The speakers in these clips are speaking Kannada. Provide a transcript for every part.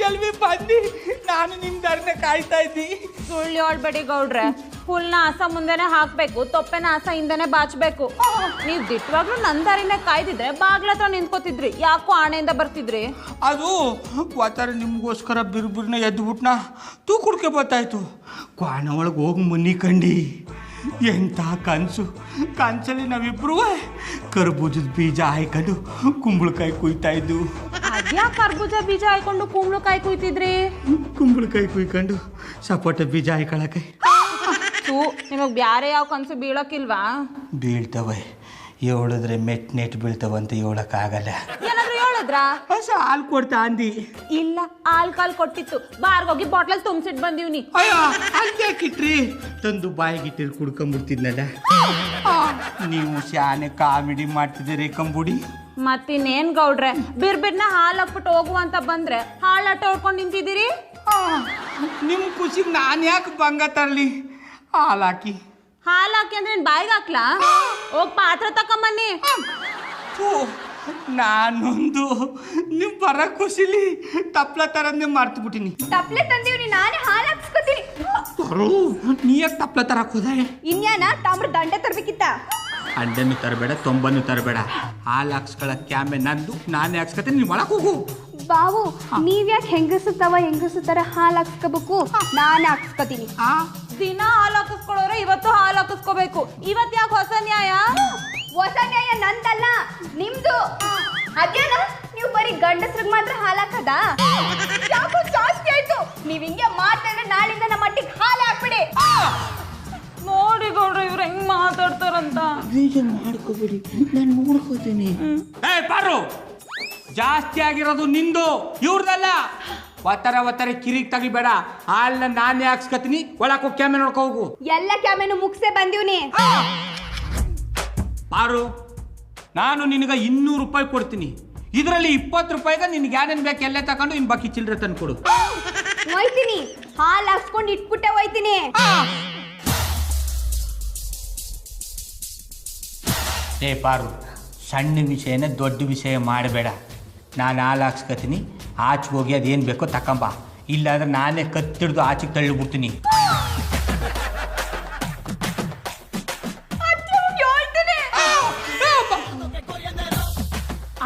ಜಲ್ವಿ ಬಂದು ನಾನು ನಿಮ್ ದಾರಿನ ಕಾಯ್ತಾ ಇದ್ದಿ. ಸುಳ್ಳು ಹೇಳ್ಬೇಡಿ ಗೌಡ್ರೆ, ಹುಲ್ನ ಹಸ ಮುಂದೆನೆ ಹಾಕ್ಬೇಕು, ತೊಪ್ಪೆನ ಹಸ ಹಿಂದೆನೆ ಬಾಚ್ಬೇಕು. ನೀವ್ ದಿಟ್ಟವಾಗ್ಲೂ ನನ್ ದಾರಿನೇ ಕಾಯ್ದಿದ್ರೆ ಬಾಗ್ಲತ್ರ ನಿಂತ್ಕೋತಿದ್ರಿ, ಯಾಕೋ ಆಣೆಯಿಂದ ಬರ್ತಿದ್ರಿ. ಅದು ವಾತಾರ ನಿಮ್ಗೋಸ್ಕರ ಬಿರ್ಬಿರ್ನ ಎದ್ದು ಬಿಟ್ನ ತೂ ಕುಡ್ಕೆ ಬರ್ತಾಯ್ತು. ಕ್ವಾಣ ಒಳಗೆ ಹೋಗಿ ಮನಿ ಕಂಡಿ. ಎಂಥ ಕನ್ಸಲ್ಲಿ ನಾವಿಬ್ರು ಕರ್ಬೂಜದ ಬೀಜ ಹಾಯ್ಕೊಂಡು ಕುಂಬಳಕಾಯಿ ಕುಯ್ತಾ ಇದ್ದು. ಅದ್ಯಾ ಕರ್ಬೂಜ ಬೀಜ ಹಾಯ್ಕೊಂಡು ಕುಂಬಳಕಾಯಿ ಕುಯ್ತಿದ್ರಿ? ಕುಂಬಳಕಾಯಿ ಕುಯ್ಕೊಂಡು ಸಪೋಟ ಬೀಜ ಹಾಯ್ಕೊಳಕಾಯಿ. ನಿಮಗ್ ಬ್ಯಾರೆ ಯಾವ ಕನ್ಸು ಬೀಳಕ್ಕಿಲ್ವಾ? ಬೀಳ್ತವೆ, ಹೇಳಿದ್ರೆ ನೆಟ್ ಬೀಳ್ತವಂತ ಹೇಳಕ್ಕಾಗಲ್ಲ. ಏನಾದ್ರು ಹೇಳಿದ್ರಾ? ಹೊಸ ಹಾಲು ಕೊಡ್ತಾ ಅಂದಿ. ಇಲ್ಲ, ಕಾಲ್ ಕೊಟ್ಟಿತ್ತು, ಬಾರ್ಗೋಗಿ ಬಾಟ್ಲಲ್ಲಿ ತುಂಬಿಸಿಟ್ ಬಂದೀವ್ನಿ. ಅಯ್ಯೋ ಹಾಕಿಟ್ರಿ ತಂದು ಬಾಯಿಗಿಟ್ಟಿರ್ ಕುಡ್ಕೊಂಡ್ಬಿಡ್ತಿದ್ನಲ್ಲ. ನೀವು ಶಾನೆ ಕಾಮಿಡಿ ಮಾಡ್ತಿದ್ದೀರಿ ಕಂಬುಡಿ. ಮತ್ತಿನ್ನೇನ್ ಗೌಡ್ರೆ, ಬಿರ್ಬಿರ್ನ ಹಾಲು ಹಾಕ್ಬಿಟ್ಟು ಹೋಗುವ ಅಂತ ಬಂದ್ರೆ ಹಾಲಾಟ ಹೊಡ್ಕೊಂಡು ನಿಂತಿದ್ದೀರಿ. ನಿಮ್ ಖುಷಿಗೆ ನಾನು ಯಾಕೆ ಭಂಗ ತರಲಿ? ಹಾಲಾಕಿ ಅಂದ್ರೆ ಬಾಯಿಗೆ ಹಾಕ್ಲಾ? ಹೋಗ್ ಪಾತ್ರ ತಕೊಂಬನ್ನಿ. ನಾನೊಂದು ನಿಮ್ ಬರ ಖುಷಿಲಿ ತಪ್ಲ ತರನೇ ಮರ್ತು ಬಿಟ್ಟಿನಿ. ತಪ್ಲೆ ತಂದೀವ್ನಿ, ನಾನೇ ಹಾಲು ಹಾಕ್ಸ್ಕೊತೀನಿ. ನೀ ಯಾಕೆ ತಪ್ಲ ತರಕ್ ಹೋದ? ಇನ್ಯಾನ ತಾಮ್ರ ದಂಡೆ ತರ್ಬೇಕಿತ್ತ? ಅಂಡೆನು ತರಬೇಡ, ತೊಂಬನ್ನು ತರಬೇಡ. ಹಾಲು ಹಾಕ್ಸ್ಕೊಳಕ್ ಕ್ಯಾಮೆ ನಂದು, ನಾನೇ ಹಾಕ್ಸ್ಕೊತೀನಿ. ನೀವು ಒಳಗೆ ಹೋಗು. ಬಾವು, ನೀವ್ಯಾಕೆ ಹೆಂಗಸತರ ಹಾಲು ಹಾಕ್ಸ್ಕೋಬೇಕು? ನಾನೇ ಹಾಕ್ಸ್ಕೊತೀನಿ. ದಿನ ಹಾಲು ಹಾಕಿಸ್ಕೊಳ್ಳೋರೆ ಇವತ್ತು ಹಾಲು ಹಾಕಿಸ್ಕೋಬೇಕು. ಇವತ್ತು ಯಾಕೆ ಹೊಸ ನ್ಯಾಯ? ಹೊಸ ನ್ಯಾಯ ನಂದಲ್ಲ, ನಿಮ್ದು. ಅದೇನ ನೀವು ಬರೀ ಗಂಡಸ್ರಿಗೆ ಮಾತ್ರ ಹಾಲು ಹಾಕದ? ಯಾಕೋ ಜಾಸ್ತಿ ಆಯ್ತು. ನೀವ್ ಹಿಂಗೆ ಮಾಡ್ತಾರೆ, ನಾಳಿಂದ ನಮ್ಮ ಮಟ್ಟಿಗೆ ಹಾಲು ಹಾಕ್ಬಿಡಿ. ನೋಡಿ ಗೌಡ್ರ, ಇವ್ರು ಹೆಂಗ್ ಮಾತಾಡ್ತಾರಂತ. ಬೇಜಾರು ಮಾಡ್ಕೋಬೇಡಿ, ನಾನು ನೋಡ್ಕೋತೀನಿ. ಪಾರು, ಜಾಸ್ತಿ ಆಗಿರೋದು ನಿಂದು, ಇವ್ರದಲ್ಲ. ಒತ್ತರ ಕಿರಿಕ್ ತೆಗಿಬೇಡ. ಹಾಲನ್ನ ನಾನೇ ಹಾಕ್ಸ್ಕತೀನಿ. ಒಳಕ್ ಹೋಗಿ ಕ್ಯಾಮೆ ನೋಡ್ಕೊ ಹೋಗು. ಎಲ್ಲ ಕ್ಯಾಮೆನು ಮುಗ್ಸೇ ಬಂದೀವ್ನಿ. ಪಾರು, ನಾನು ನಿನಗೆ 200 ರೂಪಾಯಿ ಕೊಡ್ತೀನಿ. ಇದರಲ್ಲಿ 20 ರೂಪಾಯಿಗೆ ನಿನ್ಗೆ ಏನೇನು ಬೇಕು ಎಲ್ಲ ತಗೊಂಡು ಇನ್ ಬಾಕಿ ಚಿಲ್ಲರೆ ತಂದು ಕೊಡು. ಹೋಯ್ತೀನಿ, ಹಾಲು ಹಾಕ್ಸ್ಕೊಂಡು ಇಟ್ಬಿಟ್ಟೆ ಹೋಯ್ತೀನಿ. ಪಾರು, ಸಣ್ಣ ವಿಷಯನ ದೊಡ್ಡ ವಿಷಯ ಮಾಡಬೇಡ. ನಾನು ಹಾಲು ಹಾಕ್ಸ್ಕತೀನಿ. ಆಚೆಗೆ ಹೋಗಿ ಅದೇನು ಬೇಕೋ ತಕೊಂಬ, ಇಲ್ಲಾಂದ್ರೆ ನಾನೇ ಕತ್ತಿಡ್ದು ಆಚೆಗೆ ತಳ್ಳಿಬಿಡ್ತೀನಿ.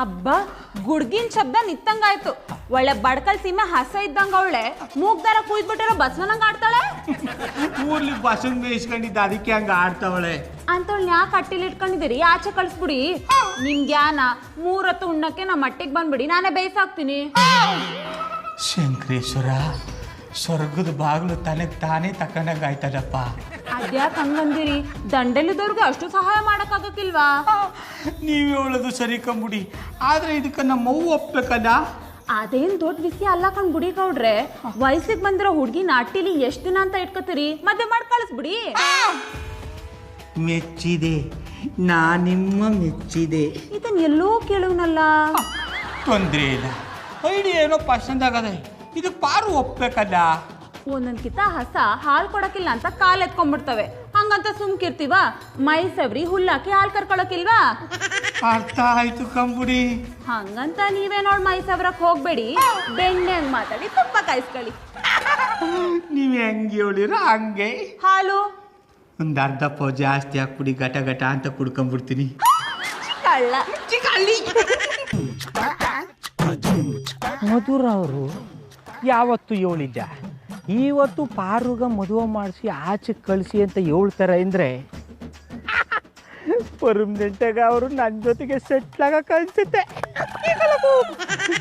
ಅಬ್ಬ, ಗುಡ್ಗಿನ್ ಶಬ್ದ ನಿತ್ತಂಗಾಯ್ತು. ಒಳ್ಳೆ ಬಡ್ಕಲ್ ಸೀಮೆ ಹಸ ಇದ್ದಂಗ ಅವಳೆ ಮೂಗ್ದಾರ ಕುಯ್ದ್ಬಿಟ್ಟಿರೋ ಬಸವನಂಗ ಆಡ್ತಾಳೆ. ಊರ್ಲಿ ಬಸನ್ ಬೇಯಿಸ್ಕೊಂಡಿದ್ದ, ಅದಕ್ಕೆ ಹಂಗ ಆಡ್ತಾವಳೆ. ಅಂತವಳನ್ನ ಯಾಕೆ ಕಟ್ಟಿಲಿ ಇಟ್ಕೊಂಡಿದ್ದೀರಿ? ಆಚೆ ಕಳಿಸ್ಬಿಡಿ. ನಿಮ್ ಜ್ಞಾನ 3 ಹೊತ್ತು ಉಣ್ಣಕ್ಕೆ ನಮ್ಮ ಮಟ್ಟಿಗೆ ಬಂದ್ಬಿಡಿ, ನಾನೇ ಬೇಯಿಸಾಕ್ತೀನಿ. ಶಂಕರೇಶ್ವರ, ಸ್ವರ್ಗದ ಬಾಗಿಲು ತನಗೆ ತಾನೇ ತಕೊಂಡಂಗ ಆಯ್ತದಪ್ಪ. ಅದ್ಯಾಕೆ ಹಂಗಂದಿರಿ? ದಂಡೆಲಿದ್ದವ್ರಿಗೆ ಅಷ್ಟು ಸಹಾಯ ಮಾಡಕ್ಕಾಗಕ್ಕಿಲ್ವಾ? ನೀವು ಹೇಳೋದು ಸರಿ ಕಂಬುಡಿ, ಆದ್ರೆ ಇದಕ್ಕೆ ನಮ್ಮವ್ವ ಒಪ್ಬೇಕಲ್ಲ. ಅದೇನ್ ದೊಡ್ಡ ವಿಷಯ ಅಲ್ಲ ಕಣ್ಬಿಡಿ ಗೌಡ್ರೆ. ವಯಸ್ಸಿಗೆ ಬಂದಿರೋ ಹುಡ್ಗಿ ನಾಟಿಲಿ ಎಷ್ಟ್ ದಿನ ಅಂತ ಇಟ್ಕೋತೀರಿ? ಮದ್ವೆ ಮಾಡಿ ಕಳಿಸ್ಬಿಡಿ. ಮೆಚ್ಚಿದೆ, ನಾನಿಮ್ಮ ಮೆಚ್ಚಿದೆ. ಇದನ್ ಎಲ್ಲೋ ಕೇಳುವನಲ್ಲ. ತೊಂದ್ರೆ ಇಲ್ಲ, ಐಡಿಯಾ ಏನೋ ಪಸಂದ್ ಆಗದೆ. ಇದು ಪಾರು ಒಪ್ಬೇಕಲ್ಲ. ಒಂದೊಂದ್ಕಿತ ಹಸ ಹಾಲು ಕೊಡಕ್ಕಿಲ್ಲ ಅಂತ ಕಾಲ್ ಎತ್ಕೊಂಡ್ಬಿಡ್ತವೆ. ಹಂಗಂತ ಸುಮ್ಕಿರ್ತೀವ? ಮೈ ಸವ್ರಿ ಹುಲ್ಲಾಕಿ ಹಾಲು ಕರ್ಕೊಳಕಿಲ್ವಾ? ಅರ್ಥ ಆಯ್ತು ಕಂಬುಡಿ. ಹಂಗಂತ ನೀವೇ ನೋಡ್ ಮೈ ಸವ್ರಕ್ ಹೋಗ್ಬೇಡಿ. ಬೆಣ್ಣೆ ಹಂಗ್ ಮಾತಾಡಿ ತುಪ್ಪ ಕಾಯಿಸ್ಕೊಳ್ಳಿ. ನೀವ್ ಹೆಂಗೆ ಹೇಳಿರೋ ಹಂಗೆ. ಹಾಲು ಒಂದು ಅರ್ಧ ಪಾವ್ ಜಾಸ್ತಿ ಹಾಕ್ಬಿಡಿ, ಘಟ ಅಂತ ಕುಡ್ಕೊಂಡ್ಬಿಡ್ತೀನಿ. ಕಳ್ಳ. ಮಧುರ ಅವರು ಯಾವತ್ತು ಹೇಳಿದ್ದ, ಇವತ್ತು ಪಾರುಗ ಮದುವೆ ಮಾಡಿಸಿ ಆಚೆ ಕಳಿಸಿ ಅಂತ ಹೇಳ್ತಾರೆ ಅಂದರೆ ಪರ್ಮನೆಂಟಾಗ ಅವರು ನನ್ನ ಜೊತೆಗೆ ಸೆಟ್ಲ್ ಆಗಕ್ಕೆ ಅನ್ಸುತ್ತೆ.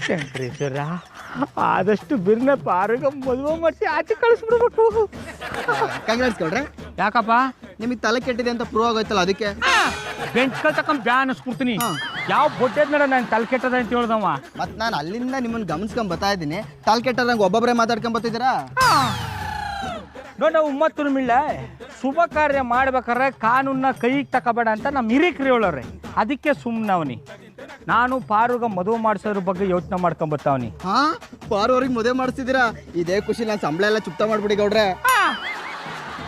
ಶಂಕರೇಶ್ವರ, ಆದಷ್ಟು ಬಿರ್ನ ಪಾರುಗ ಮದುವೆ ಮಾಡಿಸಿ ಆಚೆ ಕಳಿಸ್ಬಿಡ್ಬೇಕು. ಕಾಂಗ್ರೆಸ್ ಕೊಡ್ರೆ ಯಾಕಪ್ಪ? ನಿಮಗೆ ತಲೆ ಕೆಟ್ಟಿದೆ ಅಂತ ಪ್ರೂವ್ ಆಗೋಯ್ತಲ್ಲ, ಅದಕ್ಕೆ ಬೆಂಚ್ ತಕೊಂಡ್ ಬ್ಯಾನ್ ಅನ್ಸ್ಬಿಡ್ತೀನಿ. ಯಾವ ಬೊಟ್ಟೆದ್ ಮೇಲೆ ನಾನು ತಲೆ ಕೆಟ್ಟದ ಅಂತ ಹೇಳ್ದವ. ಮತ್ ನಾನು ಅಲ್ಲಿಂದ ನಿಮ್ಮನ್ನ ಗಮನಿಸ್ಕೊಂಡ್ ಬರ್ತಾ ಇದ್ದೀನಿ. ತಲೆ ಕೆಟ್ಟದಂಗೆ ಒಬ್ಬೊಬ್ಬರೇ ಮಾತಾಡ್ಕೊಂಡ್ ಬರ್ತಿದ್ದೀರಾ. ನೋಡ ಉಮ್ಮತ್ತು ಮಿಳ್ಳ ಶುಭ ಕಾರ್ಯ ಮಾಡ್ಬೇಕಾದ್ರೆ ಕಾನೂನ್ನ ಕೈಗೆ ತಗೋಬೇಡ ಅಂತ ನಮ್ಮ ಹಿರಿಕರು ಹೇಳೋರೆ. ಅದಕ್ಕೆ ಸುಮ್ಮನವನಿ. ನಾನು ಪಾರುಗ ಮದುವೆ ಮಾಡಿಸೋದ್ರ ಬಗ್ಗೆ ಯೋಚನೆ ಮಾಡ್ಕೊಂಡ್ ಬರ್ತಾವನಿ. ಹಾ, ಪಾರು ಅವ್ರಿಗೆ ಮದುವೆ ಮಾಡಿಸ್ತಿದ್ದೀರಾ? ಇದೇ ಖುಷಿ. ನಾನು ಸಂಬಳ ಎಲ್ಲ ಚುಕ್ತ ಮಾಡ್ಬಿಡಿ ಗೌಡ್ರೆ.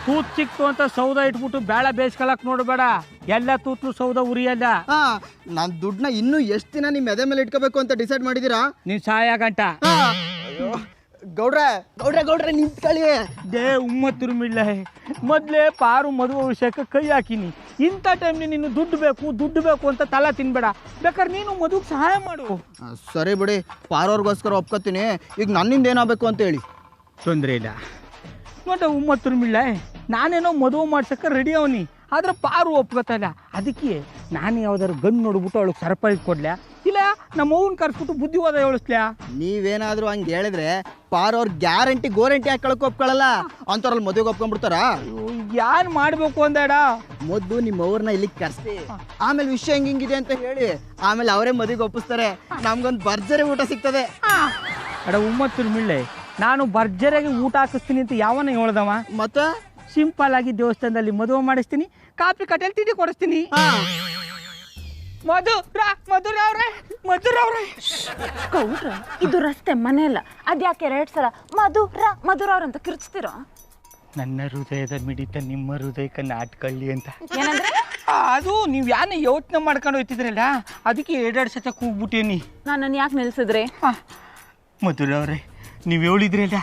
ತೂತ್ ಚಿಕ್ತು ಅಂತ ಸೌದ ಇಟ್ಬಿಟ್ಟು ಬೇಳ ಬೇಯಿಸ್ಕೊಳಕ್ ನೋಡ್ಬೇಡ. ಎಲ್ಲ ತೂತ್ಲು ಸೌದ ಉರಿಯಲ್ಲ. ಹಾ, ನಾನು ದುಡ್ಡನ್ನ ಇನ್ನೂ ಎಷ್ಟು ದಿನ ನಿಮ್ಮ ಎದೆ ಮೇಲೆ ಇಟ್ಕೋಬೇಕು ಅಂತ ಡಿಸೈಡ್ ಮಾಡಿದ್ದೀರಾ? ನೀನ್ ಸಾಯ ಗಂಟ. ಅಯ್ಯೋ, ಗೌಡ್ರೆ ನಿಂತ್ಕೊಳ್ಳಿ. ದೇ ಉಮ್ಮತ್ತರು ಮಿಳ್ಳ ಮೊದಲೇ ಪಾರು ಮದುವೆ ವಿಷಯಕ್ಕೆ ಕೈ ಹಾಕಿನಿ. ಇಂಥ ಟೈಮ್ಲಿ ನೀನು ದುಡ್ಡು ಬೇಕು ಅಂತ ತಲೆ ತಿನ್ಬೇಡ. ಬೇಕಾದ್ರೆ ನೀನು ಮದುವೆಗೆ ಸಹಾಯ ಮಾಡು. ಸರಿ ಬಿಡಿ, ಪಾರೋರ್ಗೋಸ್ಕರ ಒಪ್ಕೋತೀನಿ. ಈಗ ನನ್ನಿಂದ ಏನಾಗಬೇಕು ಅಂತ ಹೇಳಿ. ತೊಂದರೆ ಇಲ್ಲ. ಮತ್ತೆ ಉಮ್ಮತ್ತರು ಮಿಳ್ಳ ನಾನೇನೋ ಮದುವೆ ಮಾಡ್ಸಕ್ಕೆ ರೆಡಿ ಅವನಿ, ಆದ್ರೆ ಪಾರು ಒಪ್ಕೋತಾ ಇಲ್ಲ. ಅದಕ್ಕೆ ನಾನು ಯಾವ್ದಾದ್ರು ಗನ್ ನೋಡ್ಬಿಟ್ಟು ಅವಳಿಗೆ ಸರ್ಪ್ರೈಸ್ ಕೊಡ್ಲ್ಯಾ, ಇಲ್ಲ ನಮ್ಮ ಅವ್ವನ್ನ ಕರ್ಸ್ಬಿಟ್ಟು ಬುದ್ಧಿವಾದ ಹೇಳಿಸ್ಲ್ಯಾ? ನೀವೇನಾದ್ರೂ ಹಂಗೆ ಹೇಳಿದ್ರೆ ಪಾರೋರ್ ಗೋರಂಟಿ ಹಾಕೊಳಕ್ ಒಪ್ಕೊಳ್ಳಲ್ಲ. ಅಂಥವ್ರಲ್ಲಿ ಮದುವೆಗೆ ಒಪ್ಕೊಂಡ್ಬಿಡ್ತಾರ. ಯಾರು ಮಾಡಬೇಕು ಅಂದಾಡ? ಮೊದಲು ನಿಮ್ಮ ಅವ್ರನ್ನ ಇಲ್ಲಿಗೆ ಕರ್ಸಿ, ಆಮೇಲೆ ವಿಷಯ ಹಿಂಗಿದೆ ಅಂತ ಹೇಳಿ, ಆಮೇಲೆ ಅವರೇ ಮದುವೆಗೆ ಒಪ್ಪಿಸ್ತಾರೆ. ನಮ್ಗೊಂದು ಭರ್ಜರಿ ಊಟ ಸಿಗ್ತದೆ. ಅಡ ಉಮ್ಮತ್ತರು ಮಿಳ್ಳೆ, ನಾನು ಭರ್ಜರಿಯಾಗಿ ಊಟ ಹಾಕಿಸ್ತೀನಿ ಅಂತ ಯಾವನ ಹೇಳ್ದವ? ಮತ್ತೆ ಸಿಂಪಲ್ ಆಗಿ ದೇವಸ್ಥಾನದಲ್ಲಿ ಮದುವೆ ಮಾಡಿಸ್ತೀನಿ, ಕಾಪಿ ಕಟ್ಟೆಯಲ್ಲಿ ತಿಂಡಿ ಕೊಡಿಸ್ತೀನಿ. ಮಧುರವ್ರೆ ಗೌಡ್ರ ಇದು ರಸ್ತೆ ಮನೆ ಅಲ್ಲ, ಅದ್ಯಾಕೆ 2 ಸಲ ಮಧುರವ್ರ ಅಂತ ಕಿರ್ಚ್ತಿರೋ? ನನ್ನ ಹೃದಯದ ಮಿಡಿತ ನಿಮ್ಮ ಹೃದಯಕ್ಕೆ ನಾಟ್ಕಳ್ಳಿ ಅಂತ. ಏನಂದ್ರೆ? ಅದು ನೀವು ಯಾನ ಯೋಚನೆ ಮಾಡ್ಕೊಂಡು ಹೋಗ್ತಿದ್ರಲ್ಲ, ಅದಕ್ಕೆ 2 ಸತ ಕೂಗ್ಬಿಟ್ಟೇನಿ. ನನ್ನನ್ನು ಯಾಕೆ ನಿಲ್ಸಿದ್ರಿ? ಮಧುರವ್ರೆ, ನೀವು ಹೇಳಿದ್ರಲ್ಲ,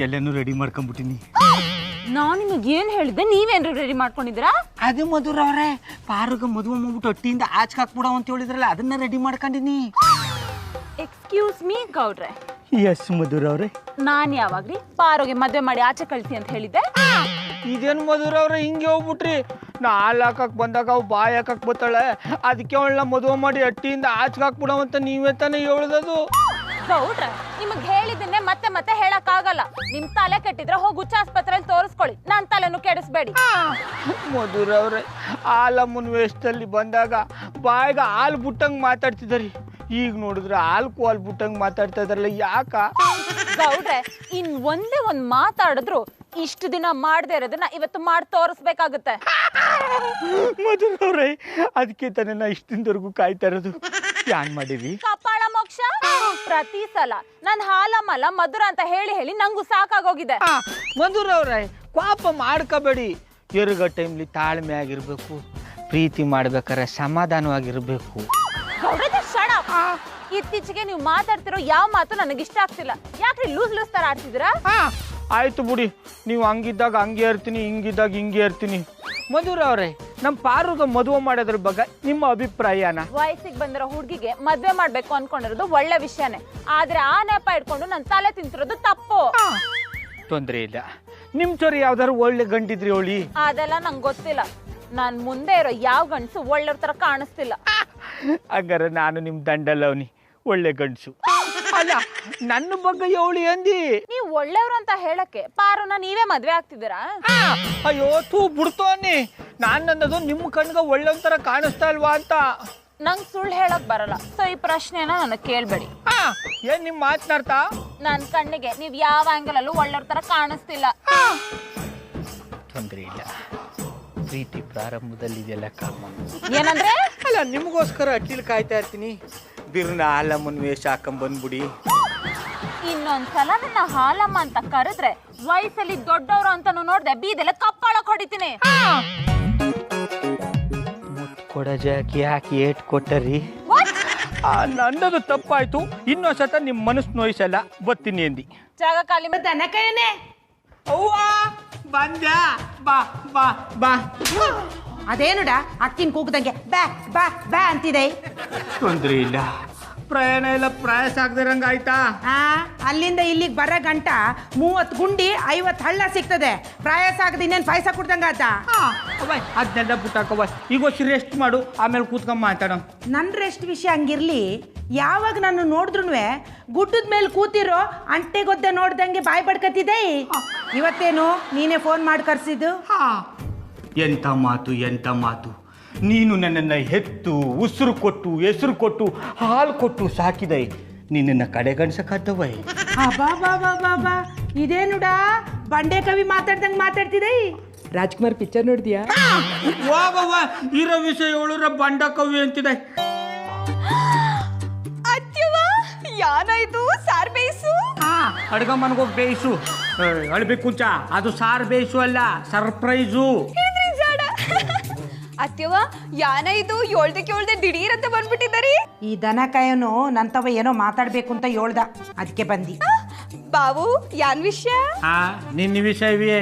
ಎಲ್ಲನೂ ರೆಡಿ ಮಾಡ್ಕೊಂಡ್ಬಿಟ್ಟಿನಿ. ನಾನು ನಿಮಗೆ ಏನು ಹೇಳಿದ್ದೆ, ನೀವೇನ್ರಿ ರೆಡಿ ಮಾಡ್ಕೊಂಡಿದ್ದೀರಾ? ಅದು ಮಧುರವ್ರೆ, ಪಾರುಗ ಮದುವೆ ಮಾಡ್ಬಿಟ್ಟು ಹೊಟ್ಟಿಯಿಂದ ಆಚೆ ಹಾಕ್ಬಿಡೋ ಅಂತ ಹೇಳಿದ್ರಲ್ಲ, ಅದನ್ನ ರೆಡಿ ಮಾಡ್ಕೊಂಡಿನಿ. ಎಕ್ಸ್ಕ್ಯೂಸ್ ಮೀ ಗೌಡ್ರೆ. ಎಸ್ ಮಧುರವ್ರೆ. ನಾನು ಯಾವಾಗ್ರಿ ಪಾರೋಗೆ ಮದುವೆ ಮಾಡಿ ಆಚೆ ಕಳಿಸಿ ಅಂತ ಹೇಳಿದ್ದೆ? ಇದೇನು ಮಧುರವ್ರೆ ಹಿಂಗೆ ಹೋಗ್ಬಿಟ್ರಿ? ನಾಲ್ ಹಾಕಕ್ ಬಂದಾಗ ಅವು ಬಾಯಿ ಹಾಕಕ್ ಬರ್ತಾಳೆ, ಅದಕ್ಕೆ ಅವಳನ್ನ ಮದುವೆ ಮಾಡಿ ಹಟ್ಟಿಯಿಂದ ಆಚೆ ಹಾಕ್ಬಿಡೋ ಅಂತ ನೀವೇ ತಾನೇ ಹೇಳ್ದದು. ಗೌಡ್ರೆ, ನಿಮಗೆ ಹೇಳಿದ್ದನ್ನೇ ಮತ್ತೆ ಮತ್ತೆ ಹೇಳಕ್ಕಾಗಲ್ಲ. ನಿಮ್ ತಲೆ ಕೆಟ್ಟಿದ್ರೆ ಹೋಗಿ ಹುಚ್ಚ ಆಸ್ಪತ್ರೆಯಲ್ಲಿ ತೋರಿಸ್ಕೊಳ್ಳಿ, ನನ್ನ ತಲೆನೂ ಕೆಡಿಸ್ಬೇಡಿ. ಮಧುರವ್ರೆ, ಹಾಲಮ್ಮನ ವೇಷದಲ್ಲಿ ಬಂದಾಗ ಬಾಯಿಗೆ ಹಾಲು ಬುಟ್ಟಂಗೆ ಮಾತಾಡ್ತಿದ್ದಾರಿ, ಈಗ ನೋಡಿದ್ರೆ ಹಾಲು ಬುಟ್ಟಂಗೆ ಮಾತಾಡ್ತಾ ಇದಾರಲ್ಲ, ಯಾಕ? ಗೌಡ್ರೆ, ಒಂದೇ ಒಂದ್ ಮಾತಾಡಿದ್ರು ಇಷ್ಟು ದಿನ ಮಾಡದೇ ಇರೋದನ್ನ ಇವತ್ತು ಮಾಡಿ ತೋರಿಸ್ಬೇಕಾಗುತ್ತೆ. ಮಧುರವ್ರೆ, ಅದಕ್ಕೆ ತಾನೇ ನಾ ಇಷ್ಟಿನವರೆಗೂ ಕಾಯ್ತಾ ಇರೋದು. ಯಾನ್ ಮಾಡಿವಿ ಕಪಾಳ ಮೋಕ್ಷ. ಪ್ರತಿ ಸಲ ನಾನು ಹಾಲಮ್ಮಲ್ಲ ಮಧುರ ಅಂತ ಹೇಳಿ ನಂಗೂ ಸಾಕಾಗೋಗಿದೆ. ಮಧುರವ್ರೆ, ಪಾಪ ಮಾಡ್ಕೋಬೇಡಿ. ಎರಗ ಟೈಮ್ಲಿ ತಾಳ್ಮೆ ಆಗಿರ್ಬೇಕು, ಪ್ರೀತಿ ಮಾಡ್ಬೇಕಾರೆ ಸಮಾಧಾನವಾಗಿರ್ಬೇಕು. ಇತ್ತೀಚೆಗೆ ನೀವು ಮಾತಾಡ್ತಿರೋ ಯಾವ ಮಾತು ನನಗೆ ಇಷ್ಟ ಆಗ್ತಿಲ್ಲ. ಯಾಕ್ರಿ ಲೂಸ್ ತರ ಆಡ್ತಿದ್ದೀರಾ? ಆಯ್ತು ಬಿಡಿ, ನೀವು ಹಂಗಿದ್ದಾಗ ಹಂಗೆ ಇರ್ತೀನಿ, ಹಿಂಗಿದ್ದಾಗ ಹಿಂಗೆ ಇರ್ತೀನಿ. ಮಧುರವ್ರೆ, ನಮ್ಮ ಪಾರುಗ ಮದುವೆ ಮಾಡೋದ್ರ ಬಗ್ಗೆ ನಿಮ್ಮ ಅಭಿಪ್ರಾಯನ? ವಯಸ್ಸಿಗೆ ಬಂದಿರೋ ಹುಡುಗಿಗೆ ಮದ್ವೆ ಮಾಡ್ಬೇಕು ಅನ್ಕೊಂಡಿರೋದು ಒಳ್ಳೆ ವಿಷಯನೇ, ಆದ್ರೆ ಆ ನೆಪ ಇಟ್ಕೊಂಡು ನನ್ನ ತಲೆ ತಿಂತಿರೋದು ತಪ್ಪು. ತೊಂದ್ರೆ ಇಲ್ಲ, ನಿಮ್ ಚೋರಿ ಯಾವ್ದಾರು ಒಳ್ಳೆ ಗಂಟಿದ್ರಿ ಅವಳಿ? ಅದೆಲ್ಲ ನಂಗೆ ಗೊತ್ತಿಲ್ಲ. ನಾನ್ ಮುಂದೆ ಇರೋ ಯಾವ ಗಂಡಸು ಒಳ್ಳೆಯವ್ರ ತರ ಕಾಣಿಸ್ತಿಲ್ಲ. ಹಂಗಾರೆ ನಾನು ನಿಮ್ ದಂಡಲ್ಲವನಿ, ಒಳ್ಳೆ ಗಂಡಸು ಅಲ್ಲ. ನನ್ನ ಬಗ್ಗೆ ಅವಳಿ ಅಂದಿ. ನೀವು ಒಳ್ಳೆಯವ್ರು ಅಂತ ಹೇಳಕ್ಕೆ ಪಾರುನ ನೀವೇ ಮದ್ವೆ ಆಗ್ತಿದ್ದೀರಾ? ಅಯ್ಯೋ ತೂ ಬಿಡ್ತೋನಿ, ನಾನ್ ಅನ್ನೋದು ನಿಮ್ ಕಣ್ಗ ಒಳ್ಳೆ ತರ ಕಾಣಿಸ್ತಾ ಇಲ್ವಾ ಅಂತ. ನಂಗೆ ಸುಳ್ಳು ಹೇಳಕ್ ಬರಲ್ಲ, ಸೊ ಈ ಪ್ರಶ್ನೆನ ನನಗೆ ಕೇಳ್ಬೇಡಿ. ಏನ್ ನಿಮ್ ಮಾತನಾಡ್ತಾ? ನನ್ನ ಕಣ್ಣಿಗೆ ನೀವ್ ಯಾವ ಆಂಗಲ್ ಅಲ್ಲೂ ಒಳ್ಳೆಯವ್ರ ತರ ಕಾಣಿಸ್ತಿಲ್ಲ. ತೊಂದ್ರೆ ಇಲ್ಲ, ಪ್ರೀತಿ ಪ್ರಾರಂಭದಲ್ಲಿದೆಯಲ್ಲ ಕಾಮ. ಏನಂದ್ರೆ? ಅಲ್ಲ, ನಿಮಗೋಸ್ಕರ ಅಟ್ಟಿಲ್ ಕಾಯ್ತಾ ಇರ್ತೀನಿ. ಬಿರ್ನ ಹಾಲಮ್ಮನ ವೇಷ ಹಾಕೊಂಬಂದ್ಬಿಡಿ. ಇನ್ನೊಂದ್ಸಲ ನನ್ನ ಹಾಲಮ್ಮ ಅಂತ ಕರೆದ್ರೆ ವಯಸ್ಸಲ್ಲಿ ದೊಡ್ಡವ್ರು ಅಂತಾನು ನೋಡ್ದೆ ಬೀದೆಲ್ಲ ಕಪ್ಪಾಳಕ್ ಹೊಡಿತೀನಿ. ಕೊಡಜಾಕಿ ಯಾಕೆ ಏಟ್ ಕೊಟ್ಟರಿ? ನನ್ನದು ತಪ್ಪಾಯ್ತು, ಇನ್ನೊಂದ್ ಸತ ನಿಮ್ ಮನಸ್ಸು ನೋಯಿಸಲ್ಲ, ಬತ್ತೀನಿ ಅಂದಿ. ಜಾಗ ಖಾಲಿ ಮತ್ತೆ ಅನ್ನಕೇನೆ. ಅವ್ವ ಬಂದ್ಯಾ? ಬಾ ಬಾ ಬಾ. ಅದೇನುಡ ಅಕ್ಕಿನ ಕೂಗದಂಗೆ ಬ್ಯಾ ಬಾ ಬ್ಯಾ ಅಂತಿದೆ. ತೊಂದ್ರೆ ಇಲ್ಲ, ಪ್ರಯಾಣ ಎಲ್ಲ ಪ್ರಯಾಸ ಆಗದಿರಂಗ ಆಯ್ತಾ? ಅಲ್ಲಿಂದ ಇಲ್ಲಿಗೆ ಬರೋ ಗಂಟ 30 ಗುಂಡಿ 50 ಹಳ್ಳ ಸಿಗ್ತದೆ. ಪ್ರಯಾಸ ಆಗದೆ ಇನ್ನೇನು ಪಾಯಸ ಕುಡ್ದಂಗ ಆತ. ಅದನ್ನೆಲ್ಲ ಬಿಟ್ಟಾಕವ, ಈಗ ರೆಸ್ಟ್ ಮಾಡು, ಆಮೇಲೆ ಕೂತ್ಕೊಂಡ್ ಮಾತಾಡೋ. ನನ್ನ ರೆಸ್ಟ್ ವಿಷಯ ಹಂಗಿರ್ಲಿ, ಯಾವಾಗ ನಾನು ನೋಡಿದ್ರು ಗುಡ್ಡದ ಮೇಲೆ ಕೂತಿರೋ ಅಂಟೆಗೊದ್ದೆ ನೋಡ್ದಂಗೆ ಬಾಯ್ ಬಡ್ಕತ್ತಿದೆ. ಇವತ್ತೇನು ನೀನೇ ಫೋನ್ ಮಾಡಿ ಕರ್ಸಿದ್ದು? ಎಂಥ ಮಾತು, ಎಂಥ ಮಾತು. ನೀನು ನನ್ನನ್ನು ಹೆತ್ತು ಉಸಿರು ಕೊಟ್ಟು ಹೆಸರು ಕೊಟ್ಟು ಹಾಲು ಕೊಟ್ಟು ಸಾಕಿದೆ, ನಿನ್ನನ್ನು ಕಡೆಗಣಿಸಕ್ಕಾದವ? ಬಾ ಬಾ ಬಾ ಬಾ ಬಾ, ಇದೇನುಡ ಬಂಡೆ ಕವಿ ಮಾತಾಡ್ದಂಗೆ ಮಾತಾಡ್ತಿದೆ. ರಾಜ್ಕುಮಾರ್ ಪಿಕ್ಚರ್ ನೋಡಿದ್ಯಾ? ಹೋಗವ್ವ, ಇರೋ ವಿಷಯ ಹೇಳುರ ಬಂಡ ಕವಿ ಅಂತಿದೆ. ಯಾನಾಯ್ತು? ಸಾರ್ ಬೇಯಿಸು. ಅಡ್ಗ ಮನ್ಗೋಗಿ ಬೇಯಿಸು. ಅಳ್ಬೇಕು ಕುಂಚ, ಅದು ಸಾರ್ ಬೇಯಿಸು ಅಲ್ಲ, ಸರ್ಪ್ರೈಸು. ಅತ್ಯವ ಯಾನ ಇದು ಏಳ್ದೆ ದಿಢೀರ್ ಅಂತ ಬಂದ್ಬಿಟ್ಟಿದ್ದಾರಿ. ಈ ದನ ಕಾಯೋನು ನಂತವ ಏನೋ ಮಾತಾಡ್ಬೇಕು ಅಂತ ಹೇಳ್ದ, ಅದಕ್ಕೆ ಬಂದಿ. ಬಾವು ಯಾನ್ ವಿಷಯ? ನಿನ್ನ ವಿಷಯವೇ.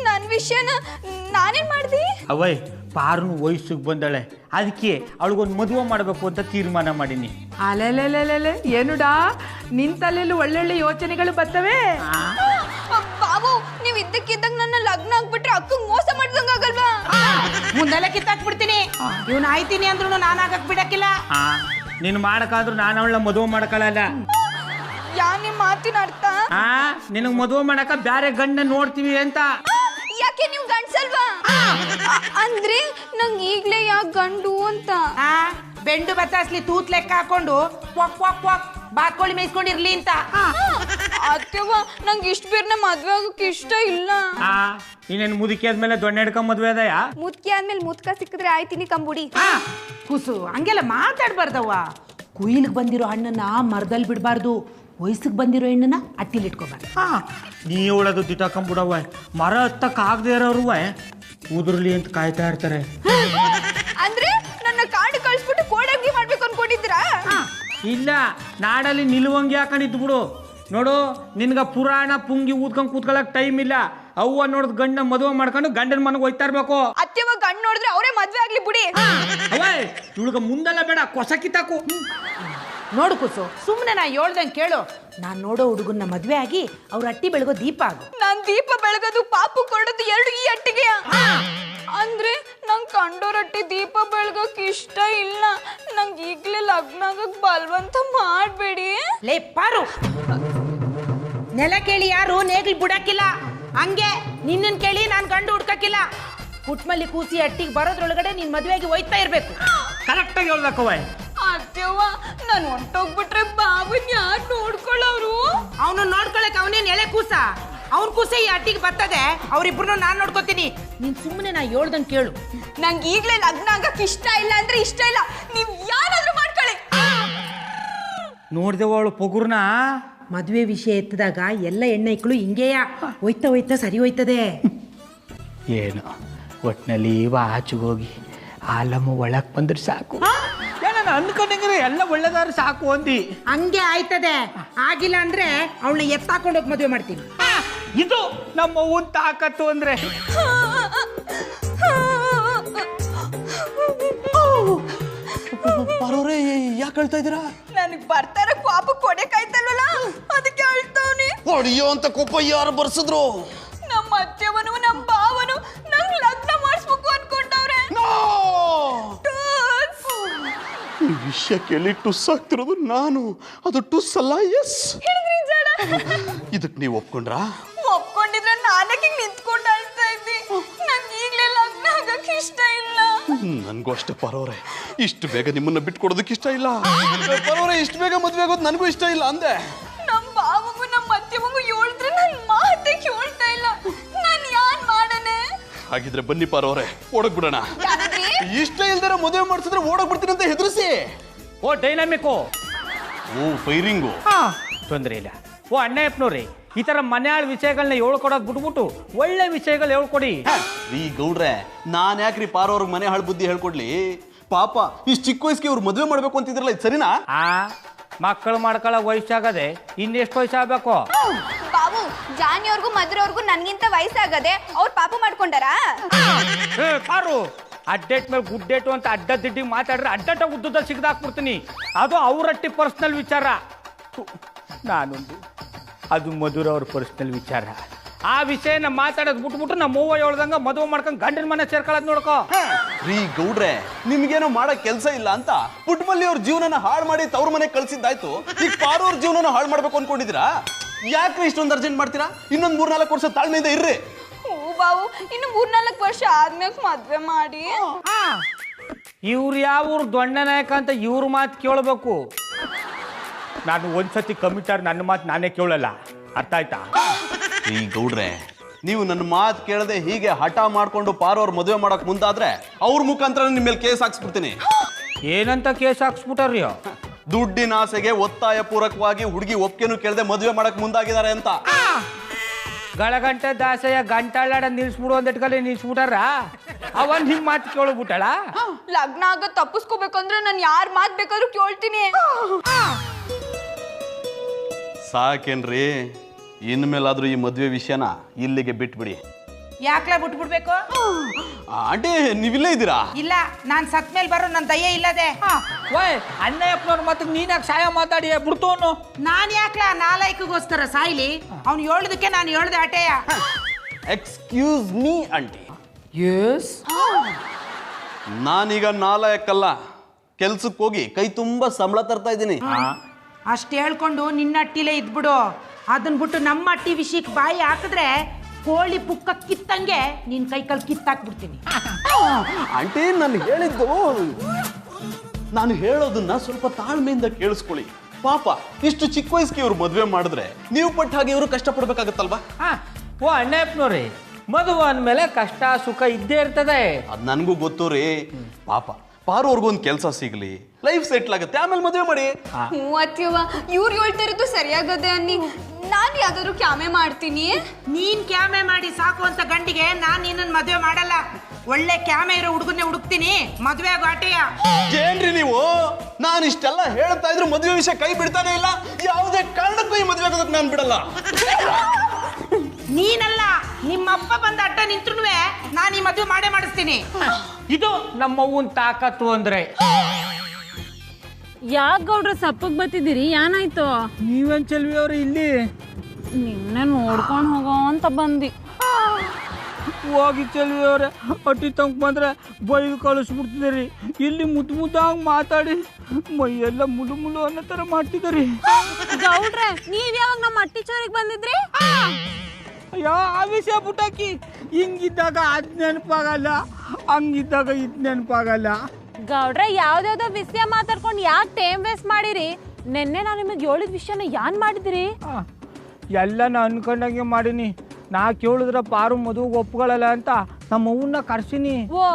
ನನ್ ವಿಷಯನ ನಾನೇನ್ ಮಾಡ್ದಿ? ಅವಯ್ ಪಾರುನು ವಯಸ್ಸಿಗೆ ಬಂದಳೆ, ಅದಕ್ಕೆ ಅವಳಿಗೊಂದು ಮದುವೆ ಮಾಡಬೇಕು ಅಂತ ತೀರ್ಮಾನ ಮಾಡೀನಿ. ಅಲೆಲೆಲೆಲೆಲೆ ಏನುಡಾ, ನಿನ್ ತಲೆಯಲ್ಲಿ ಒಳ್ಳೊಳ್ಳೆ ಯೋಚನೆಗಳು ಬರ್ತವೆ. ಬಾವು ನೀವ್ ಇದ್ದಕ್ಕಿದ್ದಂಗ ನನ್ನ ಲಗ್ನ ಆಗ್ಬಿಟ್ರೆ ಅಕ್ಕಂಗ್ ಮೋಸ ಮಾಡಿದಂಗ ಆಗಲ್ವಾ? ಮುಂದೆಲ್ಲ ಕಿತ್ತಾಕ್ಬಿಡ್ತೀನಿ. ಇವ್ನ ಆಯ್ತೀನಿ ಅಂದ್ರೂ ನಾನು ಆಗಕ್ ಬಿಡಕ್ಕಿಲ್ಲ. ನೀನು ಮಾಡಕ್ಕಾದ್ರೂ ನಾನು ಅವಳ ಮದುವೆ ಮಾಡ್ಕೊಳ್ಳಲ್ಲ. ಯಾ ನಿಮ್ ಮಾತಿನ ಅರ್ಥ? ನಿನಗೆ ಮದುವೆ ಮಾಡಕ ಬ್ಯಾರೆ ಗಂಡ ನೋಡ್ತೀವಿ ಅಂತ. ಯಾಕೆ ನೀವು ಗಂಡ್ಸಲ್ವಾ? ಅಂದ್ರೆ ನಂಗೆ ಈಗ್ಲೇ ಯಾಕೆ ಗಂಡು ಅಂತ? ಬೆಂಡು ಬತ್ತಾಸ್ಲಿ ತೂತ್ ಲೆಕ್ಕ ಹಾಕೊಂಡು ಕ್ವಾಕ್ ಕ್ವಾಕ್ ಕ್ವಾಕ್ ಬಾತ್ಕೋಳಿ ಮೇಯಿಸ್ಕೊಂಡಿರ್ಲಿ ಅಂತ. ಅತ್ಯವ್ವ ನಂಗೆ ಇಷ್ಟ ಬೇರ್ನ ಮದ್ವೆ ಆಗೋಕೆ ಇಷ್ಟ ಇಲ್ಲ. ಇನ್ನೇನು ಮುದುಕಿ ಆದ್ಮೇಲೆ ದೊಣ್ಣೆ ಹಿಡ್ಕೊಂಡ್ ಮದ್ವೆ ಅದಯಾ? ಮುದ್ಕಿ ಆದ್ಮೇಲೆ ಮುದ್ಕ ಸಿಕ್ಕಿದ್ರೆ ಆಯ್ತೀನಿ ಕಂಬುಡಿ. ಕೂಸು ಹಂಗೆಲ್ಲ ಮಾತಾಡ್ಬಾರ್ದವ್ವ. ಕುಯಿಲ್ಗೆ ಬಂದಿರೋ ಹಣ್ಣನ್ನ ಮರದಲ್ಲಿ ಬಿಡಬಾರ್ದು, ವಯಸ್ಸಿಗೆ ಬಂದಿರೋ ಹೆಣ್ಣನ್ನ ಅಟ್ಟಿಲಿ ಇಟ್ಕೋಬಾರ್ದು. ನೀ ಹೇಳೋದು ದಿಟಾಕೊಂಬಿಡವ. ಮರ ಹತ್ತಕ್ ಆಗದೆ ಇರೋರು ಉದುರ್ಲಿ ಅಂತ ಕಾಯ್ತಾ ಇರ್ತಾರೆ. ಅಂದ್ರೆ ನನ್ನ ಕಾಡು ಕಳಿಸ್ಬಿಟ್ಟು ಕೋಡಂಗಿ ಮಾಡ್ಬೇಕು ಅನ್ಕೊಂಡಿದ್ದೀರಾ? ಇಲ್ಲ, ನಾಡಲ್ಲಿ ನಿಲುವಂಗಿ ಹಾಕೊಂಡಿದ್ದು ಬಿಡು. ನೋಡು, ನಿನ್ಗ ಪುರಾಣ ಪುಂಗಿ ಊದ್ಕೊಂಡ್ ಕೂತ್ಕೊಳ್ಳಕ್ ಟೈಮ್ ಇಲ್ಲ. ಅವ್ವ ನೋಡಿದ್ ಗಂಡ ಮದುವೆ ಮಾಡ್ಕೊಂಡು ಗಂಡನ ಮನೆಗೆ ಹೋಯ್ತಾ ಇರ್ಬೇಕು. ಅತ್ಯವ ಗಂಡ್ ನೋಡಿದ್ರೆ ಅವರೇ ಮದ್ವೆ ಆಗ್ಲಿ ಬಿಡಿ. ಅವಯ್ ಇವಳಿಗೆ ಮುಂದೆಲ್ಲ ಬೇಡ, ಕೊಸ ಕಿತ್ತಾಕು. ನೋಡು ಕೂಸು, ಸುಮ್ಮನೆ ನಾ ಹೇಳ್ದಂಗೆ ಕೇಳು. ನಾನು ನೋಡೋ ಹುಡುಗನ್ನ ಮದ್ವೆ ಆಗಿ ಅವ್ರ ಅಟ್ಟಿ ಬೆಳಗೋ ದೀಪ ಆಗು. ನಾನ್ ದೀಪ ಬೆಳಗೋದು ಪಾಪು ಕೊಡೋದು ಎರಡು ಈ ಅಟ್ಟಿಗೆ. ಅಂದ್ರೆ ನಂಗೆ ಕಂಡೋರಟ್ಟಿ ದೀಪ ಬೆಳಗಕ್ ಇಷ್ಟ ಇಲ್ಲ. ನಂಗೆ ಈಗ್ಲೇ ಲಗ್ನ ಆಗಕ್ ಬಲ್ವಂತ ಮಾಡ್ಬೇಡಿ. ಲೇ ಪಾರು, ನೆಲ ಕೇಳಿ ಯಾರು ನೇಗ್ಲಿ ಬಿಡಕ್ಕಿಲ್ಲ. ಹಂಗೆ ನಿನ್ನನ್ ಕೇಳಿ ನಾನು ಗಂಡು ಹುಡ್ಕಕ್ಕಿಲ್ಲ. ಪುಟ್ಮಲ್ಲಿ ಕೂಸಿ ಅಟ್ಟಿಗೆ ಬರೋದ್ರೊಳಗಡೆ ನೀನ್ ಮದ್ವೆಗೆ ಹೋಯ್ತಾ ಇರ್ಬೇಕು. ಕರೆಕ್ಟಾಗಿ ಹೇಳ್ಬೇಕವ. ಅತ್ಯವ್ವ ನಾನು ಹೊಂಟೋಗ್ಬಿಟ್ರೆ ಬಾಬನ್ ಯಾರು ನೋಡ್ಕೊಳ್ಳೋರು? ಅವನು ನೋಡ್ಕೊಳಕ್ ಅವನೇನ್ ಎಳೆ ಕೂಸ, ಅವ್ನ ಕೂಸೆ ಈ ಅಟ್ಟಿಗೆ ಬರ್ತದೆ. ಅವ್ರಿಬ್ರು ನಾನು ನೋಡ್ಕೋತೀನಿ. ನೀನ್ ಸುಮ್ಮನೆ ನಾ ಹೇಳ್ದಂಗೆ ಕೇಳು. ನಂಗೆ ಈಗ್ಲೇ ಲಗ್ನ ಆಗಕ್ ಇಷ್ಟ ಇಲ್ಲ ಅಂದ್ರೆ ಇಷ್ಟ ಇಲ್ಲ. ನೀವ್ ಯಾರಾದ್ರೂ ಮಾಡ್ಕೊಳ್ಳಿ. ನೋಡ್ದೇವಳು ಪೊಗುರ್ನ. ಮದುವೆ ವಿಷಯ ಎತ್ತಿದಾಗ ಎಲ್ಲ ಹೆಣ್ಣೈಕ್ಳು ಹಿಂಗೇಯ ಹೋಯ್ತಾ ಹೋಯ್ತಾ ಸರಿ ಹೋಯ್ತದೆ. ಏನು ಒಟ್ಟಿನಲ್ಲಿ ಇವ ಆಚೆಗೋಗಿ ಆಲಮ್ಮ ಒಳಕ್ ಬಂದ್ರೆ ಸಾಕು. ನಾನು ಅಂದ್ಕೊಂಡಂಗ್ರೆ ಎಲ್ಲ ಒಳ್ಳೆದಾರ ಸಾಕು ಅಂದಿ. ಹಂಗೆ ಆಯ್ತದೆ. ಆಗಿಲ್ಲ ಅಂದ್ರೆ ಅವಳನ್ನ ಎತ್ತಾಕೊಂಡೋಗಿ ಮದುವೆ ಮಾಡ್ತೀನಿ. ಇದು ನಮ್ಮ ಅವ್ವನ್ ತಾಕತ್ತು ಅಂದ್ರೆ. ಬರೋರೆ ಯಾಕೆ ಹೇಳ್ತಾ ಇದ್ದೀರಾ? ನನಗ್ ಬರ್ತಾರ ಪಾಪ ಕೊಡಕಾಯ್ತಲ್ವಲ್ಲ, ಅದಕ್ಕೆ ಅಳ್ತಾವ್ನಿ. ಹೊಡಿಯೋ ಅಂತ ಕೋಪ ಯಾರು ಬರ್ಸಿದ್ರು? ನಮ್ಮ ಅತ್ತೆವನು ನಮ್ಮ ಬಾವನು ನಂಗ್ ಲಗ್ನ ಮಾಡಿಸ್ಬೇಕು ಅನ್ಕೊಂಡವ್ರೆ. ಈ ವಿಷಯ ಕೇಳಿ ಟುಸ್ ಆಗ್ತಿರೋದು ನಾನು, ಅದು ಟುಸ್ ಅಲ್ಲ. ಎಸ್, ಇದಕ್ಕೆ ನೀವು ಒಪ್ಕೊಂಡ್ರಾ? ಒಪ್ಕೊಂಡಿದ್ರೆ ನಾನಕ್ಕೆ ನಿಂತ್ಕೊಂಡು ಅಳ್ತಾ ಇದ್ದಿ. ನಂಗೆ ಈಗ್ಲೇ ಲಗ್ನ ಆಗಕ್ ಇಷ್ಟ ಇಲ್ಲ. ನನ್ಗೂ ಅಷ್ಟೇ ಪರೋರೆ, ಇಷ್ಟು ಬೇಗ ನಿಮ್ಮನ್ನ ಬಿಟ್ಕೊಡೋದಕ್ಕೆ ಇಷ್ಟ ಇಲ್ಲ. ಪರೋರೆ, ಇಷ್ಟು ಬೇಗ ಮದ್ವೆ ಆಗೋದು ನನಗೂ ಇಷ್ಟ ಇಲ್ಲ ಅಂದೆ. ನಮ್ಮ ಬಾವಂಗು ನಮ್ಮ ಅತ್ತೆವಂಗು ಹೇಳಿದ್ರೆ ನನ್ ಮಾತೇ ಕೇಳ್ತಾ ಇಲ್ಲ. ನಾನು ಯಾನ್ ಮಾಡನೆ? ಹಾಗಿದ್ರೆ ಬನ್ನಿ ಪರೋರೆ, ಓಡಕ್ ಬಿಡೋಣ. ಇಷ್ಟ ಇಲ್ದಿರ ಮದುವೆ ಮಾಡಿಸಿದ್ರೆ ಓಡಕ್ ಬಿಡ್ತೀನಿ ಅಂತ ಹೆದರಿಸಿ. ಓ ಡೈನಾಮಿಕ್ಕು, ಓ ಫೈರಿಂಗು, ತೊಂದರೆ ಇಲ್ಲ. ಓ ಅಣ್ಣಯ್ಯಪ್ಪನವ್ರಿ, ಈ ಥರ ಮನೆಯಾಳ ವಿಷಯಗಳನ್ನ ಹೇಳ್ಕೊಡೋದು ಬಿಟ್ಬಿಟ್ಟು ಒಳ್ಳೆ ವಿಷಯಗಳು ಹೇಳ್ಕೊಡಿ. ರೀ ಗೌಡ್ರೆ, ನಾನು ಯಾಕ್ರಿ ಪಾರೋರ್ಗೆ ಮನೆ ಹಾಳು ಬುದ್ಧಿ ಹೇಳ್ಕೊಡ್ಲಿ? ಪಾಪ ಇಷ್ಟು ಚಿಕ್ಕ ವಯಸ್ಸಿಗೆ ಇವ್ರು ಮದುವೆ ಮಾಡ್ಬೇಕು ಅಂತಿದ್ರಲ್ಲ, ಇದು ಸರಿನಾ? ಮಕ್ಕಳು ಮಾಡ್ಕೊಳ್ಳೋ ವಯಸ್ಸಾಗದೆ ಇನ್ನೆಷ್ಟು ವಯಸ್ಸಾಗಬೇಕು? ಬಾಬು, ಜಾನಿಯವ್ರಿಗೂ ಮದ್ರವ್ರಿಗೂ ನನ್ಗಿಂತ ವಯಸ್ಸಾಗದೆ ಅವ್ರು ಪಾಪ ಮಾಡ್ಕೊಂಡಾರ? ಪಾರು, ಅಡ್ಡೇಟ್ ಮೇಲೆ ಗುಡ್ಡೇಟು ಅಂತ ಅಡ್ಡ ದಿಡ್ಡಿಗೆ ಮಾತಾಡ್ರೆ ಅಡ್ಡಟ ಉದ್ದುದ ಸಿಗ್ದಾಕ್ಬಿಡ್ತೀನಿ. ಅದು ಅವರಟ್ಟಿ ಪರ್ಸ್ನಲ್ ವಿಚಾರ. ನಾನೊಂದು ಅದು ಮಧುರ ಅವ್ರ ಪರ್ಸ್ನಲ್ ವಿಚಾರ. ಆ ವಿಷಯನ ಮಾತಾಡೋದು ಬಿಟ್ಬಿಟ್ಟು ನಮ್ಮ ಅವ್ವ ಹೇಳ್ದಂಗ ಮದುವೆ ಮಾಡ್ಕೊಂಡು ಗಂಡನ ಮನೆ ಸೇರ್ಕೊಳ್ಳೋದು ನೋಡ್ಕೋ. ರೀ ಗೌಡ್ರೆ, ನಿಮ್ಗೇನೋ ಮಾಡೋ ಕೆಲಸ ಇಲ್ಲ ಅಂತ ಪುಟ್ಮಲ್ಲಿ ಅವ್ರ ಜೀವನನ ಹಾಳು ಮಾಡಿ ತವ್ರ ಮನೆಗೆ ಕಳ್ಸಿದ್ದಾಯ್ತು. ಈಗ ಪಾರು ಅವ್ರ ಜೀವನನ ಹಾಳು ಮಾಡ್ಬೇಕು ಅನ್ಕೊಂಡಿದ್ದೀರಾ? ಯಾಕ್ರಿ ಇಷ್ಟೊಂದು ಅರ್ಜೆಂಟ್ ಮಾಡ್ತೀರಾ? ಇನ್ನೊಂದು 3-4 ವರ್ಷ ತಾಳ್ಮೆಯಿಂದ ಇರ್ರಿ. ಬಾವು, ಇನ್ನು 3-4 ವರ್ಷ ಆದ್ಮೇಲೆ ಮದ್ವೆ ಮಾಡಿ. ಇವ್ರು ಯಾವ ದೊಡ್ಡ ನಾಯಕ ಅಂತ ಇವ್ರ ಮಾತು ಕೇಳಬೇಕು. ನಾನು ಒಂದ್ಸತಿ ಕಮಿಟಾರ್ ನನ್ನ ಮಾತು ನಾನೇ ಕೇಳಲ್ಲ. ಅರ್ಥ ಆಯ್ತಾ? ರೀ ಗೌಡ್ರೆ, ನೀವು ನನ್ನ ಮಾತು ಕೇಳದೆ ಹೀಗೆ ಹಠ ಮಾಡ್ಕೊಂಡು ಪಾರು ಅವ್ರ ಮದುವೆ ಮಾಡಕ್ ಮುಂದಾದ್ರೆ ಅವ್ರ ಮುಖಾಂತರ ನಿಮ್ಮ ಮೇಲೆ ಕೇಸ್ ಹಾಕ್ಸ್ಬಿಡ್ತೀನಿ. ಏನಂತ ಕೇಸ್ ಹಾಕ್ಸ್ಬಿಟ್ಟಾರ್ರಿ? ದುಡ್ಡಿನ ಆಸೆಗೆ ಒತ್ತಾಯ ಪೂರ್ವಕವಾಗಿ ಹುಡುಗಿ ಒಪ್ಪಿಗೆನೂ ಕೇಳದೆ ಮದುವೆ ಮಾಡಕ್ ಮುಂದಾಗಿದ್ದಾರೆ ಅಂತ. ಗಳಗಂಟೆ ದಾಸೆಯ ಗಂಟಾಳಾಡ ನಿಲ್ಸ್ಬಿಡು ಅಂದಿಟ್ಕಲ್ಲಿ ನಿಲ್ಸ್ಬಿಟ್ಟಾರ. ಅವ ನಿಮ್ಮ ಮಾತು ಕೇಳಬಿಟ್ಟಳ. ಲಗ್ನ ಆಗ ತಪ್ಪಿಸ್ಕೋಬೇಕಂದ್ರೆ ನಾನು ಯಾರ ಮಾತು ಬೇಕಾದ್ರೂ ಕೇಳ್ತೀನಿ. ಸಾಕೇನ್ರಿ, ಇನ್ಮೇಲಾದ್ರೂ ಈ ಮದುವೆ ವಿಷಯನ ಇಲ್ಲಿಗೆ ಬಿಟ್ಬಿಡಿ. ಯಾಕ್ಲ ಬಿಟ್ಬಿಡ್ಬೇಕು? ಆಂಟಿ ನೀವಿಲ್ಲೇ ಇದ್ದೀರಾ? ಇಲ್ಲ, ನಾನ್ ಸತ್ ಮೇಲೆ ಬರೋ ನನ್ನ ದಯ್ಯ ಇಲ್ಲದೆ. ಓಯ್ ಅಣ್ಣಯ್ಯಪ್ಪನವ್ರ ಮತ್ತೆ ನೀನ್ಯಾಕೆ ಸಾಯ ಮಾತಾಡಿ ಬಿಡ್ತವನು? ನಾನ್ ಯಾಕ್ಲ ನಾಲಾಯ್ಕಿಗೋಸ್ಕರ ಸಾಯ್ಲಿ? ಅವ್ನು ಹೇಳೋದಕ್ಕೆ ನಾನು ಹೇಳ್ದೆ ಆಟೆಯ. Excuse me aunty. ಎಸ್, ನಾನೀಗ ನಾಲಾಯಕ್ಕಲ್ಲ, ಕೆಲ್ಸಕ್ಕೆ ಹೋಗಿ ಕೈ ತುಂಬಾ ಸಂಬಳ ತರ್ತಾ ಇದ್ದೀನಿ. ಅಷ್ಟು ಹೇಳ್ಕೊಂಡು ನಿನ್ನ ಅಟ್ಟಿಲೇ ಇದ್ಬಿಡು. ಅದನ್ನ ಬಿಟ್ಟು ನಮ್ಮ ಅಟ್ಟಿ ವಿಷಯಕ್ಕೆ ಬಾಯಿ ಹಾಕಿದ್ರೆ ಕೋಳಿ ಪುಕ್ಕ ಕಿತ್ತಂಗೆ ನಿನ್ ಕೈ ಕಲ್ ಕಿತ್ತಾಕ್ಬಿಡ್ತೀನಿ. ಆಂಟಿ ನಾನು ಹೇಳೋದನ್ನ ಸ್ವಲ್ಪ ತಾಳ್ಮೆಯಿಂದ ಕೇಳಿಸ್ಕೊಳ್ಳಿ. ಪಾಪ ಇಷ್ಟು ಚಿಕ್ಕ ವಯಸ್ಸಿಗೆ ಇವ್ರು ಮದುವೆ ಮಾಡಿದ್ರೆ ನೀವು ಪಟ್ಟ ಹಾಗೆ ಇವರು ಕಷ್ಟಪಡ್ಬೇಕಾಗತ್ತಲ್ವಾ? ಓ ಅಣ್ಣಯ್ಯಪ್ಪನವ್ರಿ, ಮದುವೆ ಅಂದಮೇಲೆ ಕಷ್ಟ ಸುಖ ಇದ್ದೇ ಇರ್ತದೆ. ಅದ್ ನನಗೂ ಗೊತ್ತು ರೀ. ಪಾಪ ಪಾರು ಅವ್ರಿಗೊಂದು ಕೆಲಸ ಸಿಗ್ಲಿ, ಲೈಫ್ ಸೆಟ್ಲ್ ಆಗುತ್ತೆ, ಆಮೇಲೆ ಮದುವೆ ಮಾಡಿ. ಹ್ಞೂ ಅತ್ಯವ, ಇವ್ರು ಹೇಳ್ತಾ ಇರೋದು ಸರಿಯಾಗದೆ ಅನ್ನಿ. ನಾನು ಯಾವ್ದಾದ್ರು ಕ್ಯಾಮೆ ಮಾಡ್ತೀನಿ. ನೀನ್ ಕ್ಯಾಮೆ ಮಾಡಿ ಸಾಕು ಅಂತ ಗಂಡಿಗೆ ನಾನ್ ನಿನ್ನನ್ ಮದುವೆ ಮಾಡಲ್ಲ. ಒಳ್ಳೆ ಕ್ಯಾಮೆ ಇರೋ ಹುಡುಗನ್ನೇ ಹುಡುಕ್ತೀನಿ, ಮದುವೆ ಆಗೋ ಆಟೆಯ. ಏನ್ರಿ ನೀವು, ನಾನು ಇಷ್ಟೆಲ್ಲ ಹೇಳ್ತಾ ಇದ್ರು ಮದುವೆ ವಿಷಯ ಕೈ ಬಿಡ್ತಾನೆ ಇಲ್ಲ. ಯಾವುದೇ ಕಾರಣಕ್ಕೂ ಈ ಮದುವೆ ಆಗೋದಕ್ಕೆ ನಾನು ಬಿಡಲ್ಲ. ನೀನಲ್ಲ, ನಿಮ್ಮಪ್ಪ ಬಂದ ಅಡ್ಡ ನಿಂತ್ರು ನಾನು ಈ ಮದುವೆ ಮಾಡೇ ಮಾಡಿಸ್ತೀನಿ. ಇದು ನಮ್ಮವ್ವನ್ ತಾಕತ್ತು ಅಂದ್ರೆ. ಯಾಕೆ ಗೌಡ್ರ ಸಪ್ಪಗ್ ಬತ್ತಿದ್ದೀರಿ? ಏನಾಯ್ತು? ನೀವೇನ್ ಚೆಲ್ವಿ ಅವ್ರಿ ಇಲ್ಲಿ? ನಿನ್ನೆ ನೋಡ್ಕೊಂಡು ಹೋಗೋ ಅಂತ ಬಂದಿ. ಹೋಗಿ ಚೆಲ್ವಿ ಅವ್ರೆ, ಅಟ್ಟಿ ತಂಕ್ ಬಂದ್ರೆ ಬೈದು ಕಳಿಸ್ಬಿಡ್ತಿದ್ದೀರಿ. ಇಲ್ಲಿ ಮುದ್ದಾಗಿ ಮಾತಾಡಿ ಮೈಯೆಲ್ಲ ಮುಲು ಮುಲು ಅನ್ನೋ ಥರ ಮಾಡ್ತಿದ್ದೀರಿ. ಗೌಡ್ರೆ, ನೀವ್ ಯಾವಾಗ ನಮ್ಮ ಅಟ್ಟಿ ಚೋರಿಗೆ ಬಂದಿದ್ರಿ? ಅಯ್ಯೋ ಆ ವಿಷಯ ಬುಟ್ಟಾಕಿ. ಹಿಂಗಿದ್ದಾಗ ಅದ್ ನೆನಪಾಗಲ್ಲ, ಹಂಗಿದ್ದಾಗ ಇದ್ ನೆನಪಾಗಲ್ಲ. ಗೌಡ್ರೆ, ಯಾವ್ದಾವ್ದೋ ವಿಷಯ ಮಾತಾಡ್ಕೊಂಡು ಯಾಕೆ ಟೈಮ್ ವೇಸ್ಟ್ ಮಾಡಿರಿ? ನಿನ್ನೆ ನಾನು ನಿಮಗೆ ಹೇಳಿದ ವಿಷಯನ ಯಾನ್ ಮಾಡಿದ್ರಿ? ಎಲ್ಲ ನಾ ಅನ್ಕೊಂಡಂಗೆ ಮಾಡೀನಿ. ನಾ ಕೇಳಿದ್ರೆ ಪಾರು ಮದುವೆಗೆ ಒಪ್ಕೊಳ್ಳಲ್ಲ ಅಂತ ನಮ್ಮ ಅವ್ವನ್ನ ಕರ್ಸಿನಿ. ಓ,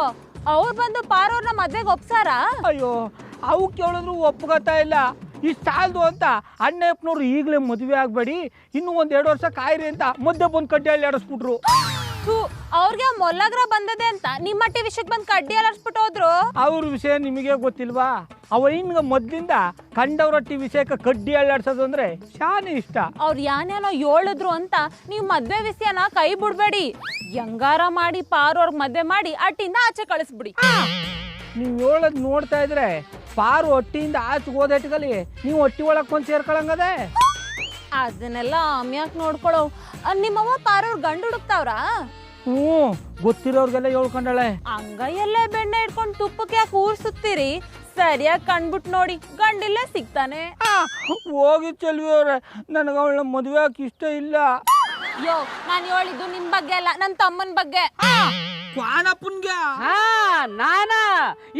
ಅವ್ರು ಬಂದು ಪಾರವ್ರನ್ನ ಮದ್ವೆಗೆ ಒಪ್ಸಾರ? ಅಯ್ಯೋ, ಅವು ಕೇಳಿದ್ರು ಒಪ್ಕೋತಾ ಇಲ್ಲ. ಇಷ್ಟು ಸಾಲದು ಅಂತ ಅಣ್ಣಯ್ಯಪ್ಪನವ್ರು ಈಗಲೇ ಮದುವೆ ಆಗಬೇಡಿ, ಇನ್ನೂ 1-2 ವರ್ಷ ಕಾಯಿರಿ ಅಂತ ಮಧ್ಯೆ ಬಂದು ಕಡ್ಡಿ ಅಲ್ಲಾಡಿಸ್ಬಿಟ್ರು. ಅವ್ರಿಗೆ ಮೊಲ್ಲಗ್ರ ಬಂದದೆ ಅಂತ ನಿಮ್ಮ ಅಟ್ಟಿ ವಿಷಯಕ್ಕೆ ಬಂದು ಕಡ್ಡಿ ಅಲ್ಲಾಡಿಸ್ಬಿಟ್ಟು ಹೋದ್ರು. ಅವ್ರ ವಿಷಯ ನಿಮಗೆ ಗೊತ್ತಿಲ್ವಾ? ಅವೈನ್ಗ ಮೊದ್ಲಿಂದ ಕಂಡವ್ರೊಟ್ಟಿ ವಿಷಯಕ್ಕೆ ಕಡ್ಡಿ ಅಲ್ಲಾಡ್ಸೋದು ಅಂದ್ರೆ ಶಾನೆ ಇಷ್ಟ. ಅವ್ರು ಯಾನೇನೋ ಹೇಳಿದ್ರು ಅಂತ ನೀವು ಮದ್ವೆ ವಿಷಯನ ಕೈ ಬಿಡ್ಬೇಡಿ. ಹೆಂಗಾರ ಮಾಡಿ ಪಾರೋರ್ಗ್ ಮದ್ವೆ ಮಾಡಿ ಅಟ್ಟಿಂದ ಆಚೆ ಕಳಿಸ್ಬಿಡಿ. ನೀವು ಹೇಳೋದು ನೋಡ್ತಾ ಇದ್ರೆ ಪಾರು ಒಟ್ಟಿಯಿಂದ ಆಚೆ ಹೋದಟ್ಟಿಗಲಿ ನೀವು ಒಟ್ಟಿ ಒಳಗೆ ಕೊಂದು ಸೇರ್ಕೊಳಂಗದೆ. ಅದನ್ನೆಲ್ಲ ಆಮ್ಯಾಕ್ ನೋಡ್ಕೊಳೋ. ನಿಮ್ಮವ್ವ ಪಾರೋರ್ ಗಂಡು ಹುಡುಕ್ತಾವ್ರ? ಹ್ಞೂ, ಗೊತ್ತಿರೋರ್ಗೆಲ್ಲ ಹೇಳ್ಕೊಂಡಳೆ. ಅಂಗೈಯಲ್ಲೇ ಬೆಣ್ಣೆ ಇಟ್ಕೊಂಡು ತುಪ್ಪಕ್ಕೆ ಯಾಕೆ ಊರ್ಸುತ್ತೀರಿ? ಸರಿಯಾಗಿ ಕಂಡ್ಬಿಟ್ಟು ನೋಡಿ, ಗಂಡಿಲ್ಲೇ ಸಿಗ್ತಾನೆ. ಹೋಗಿ ಚೆಲ್ವಿ ಅವ್ರೆ, ನನಗೆ ಅವಳ ಮದುವೆ ಆಗಿ ಇಷ್ಟ ಇಲ್ಲ. ಯೋ, ನಾನು ಹೇಳಿದ್ದು ನಿನ್ ಬಗ್ಗೆ ಅಲ್ಲ, ನನ್ನ ತಮ್ಮನ ಬಗ್ಗೆ. ಕ್ವಾಣಪ್ಪನ್ಗೆ ನಾನ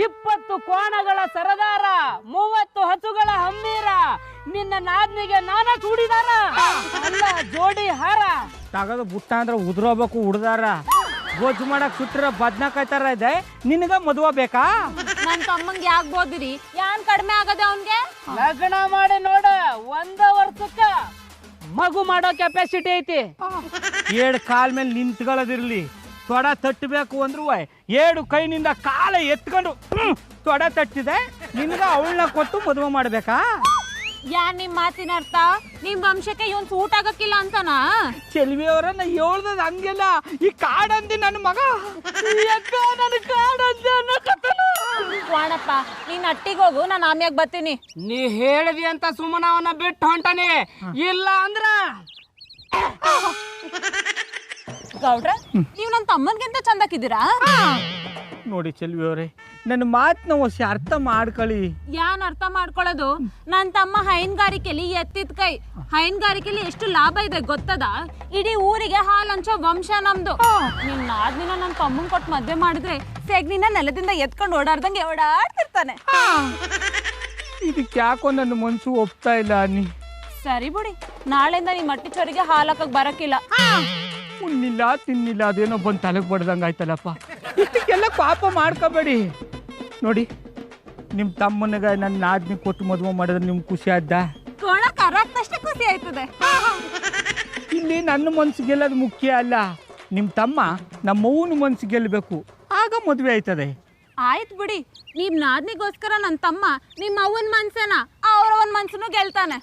20 ಕೋಣಗಳ ಸರದಾರ, 30 ಹಸುಗಳ ಹಮ್ಮೀರ, ನಿನ್ನ ನಾದ್ನಿಗೆ ನಾನ ಚೂಡಿದಾರ, ಅಲ್ಲ ಜೋಡಿ ಹಾರ. ತಗದು ಬುಟ್ಟ ಅಂದ್ರೆ ಉದ್ರೋಬೇಕು ಹುಡ್ದಾರ. ಗೊಜ್ಜು ಮಾಡಕ್ ಸುಟ್ಟಿರ ಬದ್ನಾಕಾಯಿ ತರ ಇದೆ, ನಿನಗ ಮದುವೆ ಬೇಕಾ? ನನ್ನ ತಮ್ಮಂಗೆ ಯಾಕೆ ಬೋದಿರಿ? ಯಾನ್ ಕಡಿಮೆ ಆಗದೆ ಅವನ್ಗೆ? ಲಗ್ನ ಮಾಡಿ ನೋಡ, 1 ವರ್ಷಕ್ಕ ಮಗು ಮಾಡೋ ಕೆಪಾಸಿಟಿ ಐತಿ. 7 ಕಾಲ್ ಮೇಲೆ ನಿಂತ್ಕೊಳ್ಳೋದಿರ್ಲಿ, ತೊಡ ತಟ್ಟಬೇಕು ಅಂದ್ರು 7 ಕೈನಿಂದ ಕಾಲ ಎತ್ಕೊಂಡು ತೊಡ ತಟ್ಟಿದೆ. ನಿನ್ಗ ಅವಳನ್ನ ಕೊಟ್ಟು ಮದುವೆ ಮಾಡ್ಬೇಕಾ? ಯಾನ್ ನಿಮ್ ಮಾತಿನ ಅರ್ಥ? ನಿಮ್ ವಂಶಕ್ಕೆ ಇವನ್ ಸೂಟ್ ಆಗಕ್ಕಿಲ್ಲ ಅಂತನಾ? ಚೆಲ್ವಿ ಅವರನ್ನ ಹೇಳ್ದದ್ ಹಂಗೆಲ್ಲ. ಈ ಕಾಡಂದಿ ನನ್ನ ಮಗ ನನ್ನ ಕಾಡಂದಿ ವಾಣಪ್ಪ, ನೀನ್ ಅಟ್ಟಿಗೆ ಹೋಗು, ನಾನು ಆಮ್ಯಾಗ ಬರ್ತೀನಿ. ನೀ ಹೇಳಿದಿ ಅಂತ ಸುಮ್ಮನ ಅವನ ಬಿಟ್ಟು ಹೊಂಟಾನೆ, ಇಲ್ಲ ಅಂದ್ರ ಗೌಡ್ರ, ನೀವು ನನ್ನ ತಮ್ಮನ್ಗಿಂತ ಚಂದಕ್ಕಿದ್ದೀರಾ? ನೋಡಿ ಚೆಲ್ವಿ ಅವರೇ, ನನ್ನ ಮಾತನ್ನ ಹೊಸ ಅರ್ಥ ಮಾಡ್ಕೊಳ್ಳಿ. ಯಾನ್ ಅರ್ಥ ಮಾಡ್ಕೊಳ್ಳೋದು? ನನ್ನ ತಮ್ಮ ಹೈನುಗಾರಿಕೆಲಿ ಎತ್ತಿದ ಕೈ. ಹೈನುಗಾರಿಕೆಲಿ ಎಷ್ಟು ಲಾಭ ಇದೆ ಗೊತ್ತದ? ಇಡೀ ಊರಿಗೆ ಹಾಲು ಹಂಚೋ ವಂಶ ನಮ್ದು. ನಿನ್ನ ಆದ್ನಿನ ನನ್ನ ತಮ್ಮನ್ ಕೊಟ್ಟು ಮದ್ವೆ ಮಾಡಿದ್ರೆ ಸೆಗ್ನಿನ ನೆಲದಿಂದ ಎತ್ಕೊಂಡು ಓಡಾಡ್ದಂಗೆ ಓಡಾಡ್ತಿರ್ತಾನೆ. ಇದಕ್ಕೆ ಯಾಕೋ ನನ್ನ ಮನ್ಸು ಒಪ್ತಾ ಇಲ್ಲ ಅನ್ನಿ. ಸರಿ ಬಿಡಿ, ನಾಳೆಯಿಂದ ನಿಮ್ಮ ಮಟ್ಟಿ ಚೋರಿಗೆ ಹಾಲು ಹಾಕಕ್ ಬರಕಿಲ್ಲ. ಉಣ್ಣಿಲ್ಲ ತಿನ್ನಿಲ್ಲ, ಅದೇನೋ ಬಂದು ತಲೆಗೆ ಬಡ್ದಂಗೆ ಆಯ್ತಲ್ಲಪ್ಪ. ಇಷ್ಟಕ್ಕೆಲ್ಲ ಪಾಪ ಮಾಡ್ಕೋಬೇಡಿ. ನೋಡಿ, ನಿಮ್ಮ ತಮ್ಮನಿಗೆ ನನ್ನ ನಾದ್ನಿ ಕೊಟ್ಟು ಮದುವೆ ಮಾಡಿದ್ರೆ ನಿಮ್ಗೆ ಖುಷಿ ಆದ್ದ? ಕೊಡಕ್ ಅರಕ್ಕಷ್ಟೇ ಖುಷಿ ಆಯ್ತದೆ. ಇಲ್ಲಿ ನನ್ನ ಮನ್ಸು ಗೆಲ್ಲೋದು ಮುಖ್ಯ ಅಲ್ಲ. ನಿಮ್ಮ ತಮ್ಮ ನಮ್ಮವ್ವನ ಮನ್ಸು ಗೆಲ್ಲಬೇಕು. ಆಗ ಮದುವೆ ಆಯ್ತದೆ. ಆಯ್ತು ಬಿಡಿ, ನೀವ್ ನಾದ್ನಿಗೋಸ್ಕರ ನನ್ನ ತಮ್ಮ ನಿಮ್ಮ ಅವ್ವನ ಮನ್ಸೇನ ಅವ್ರವನ್ ಮನ್ಸನ್ನು ಗೆಲ್ತಾನೆ.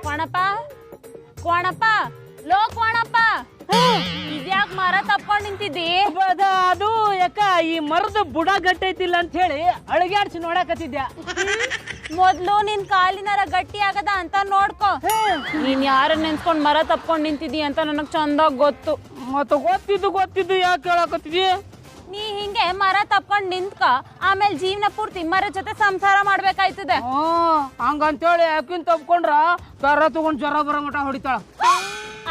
ಕೋಣಪ್ಪ ಕೋಣಪ್ಪ ಲೋ ಕೋಣಪ್ಪ, ಇದ್ಯಾಕ್ ಮರ ತಪ್ಕೊಂಡ್ ನಿಂತಿದ್ದಿ? ಅದು ಯಾಕ ಈ ಮರದ ಬುಡ ಗಟ್ಟೈತಿಲ್ಲ ಅಂತ ಹೇಳಿ ಅಳಗ್ಯಾಡ್ಸಿ ನೋಡಕತ್ತಿದ್ಯಾ. ಮೊದ್ಲು ನಿನ್ ಕಾಲಿನಾರ ಗಟ್ಟಿ ಆಗದ ಅಂತ ನೋಡ್ಕೊ. ನೀನ್ ಯಾರನ್ನ ನೆನ್ಸ್ಕೊಂಡ್ ಮರ ತಪ್ಕೊಂಡ್ ನಿಂತಿದ್ದಿ ಅಂತ ನನಗ್ ಚಂದಾಗ ಗೊತ್ತು. ಮತ್ತ ಗೊತ್ತಿದ್ದು ಯಾಕೆ ಹೇಳಕತ್ತಿದ್ಯ? ನೀ ಹಿಂಗೆ ಮರ ತಪ್ಕೊಂಡ್ ನಿಂತ್ಕ, ಆಮೇಲೆ ಜೀವನ ಪೂರ್ತಿ ಮರ ಜೊತೆ ಸಂಸಾರ ಮಾಡ್ಬೇಕಾಯ್ತದೆ. ಹಂಗಂತೇಳಿ ಯಾಕಿನ್ ತಪ್ಕೊಂಡ್ರ ಕರ ತಗೊಂಡ್ ಜ್ವರ ಬರೋ ಮಟ ಹೊಡಿತಾಳ.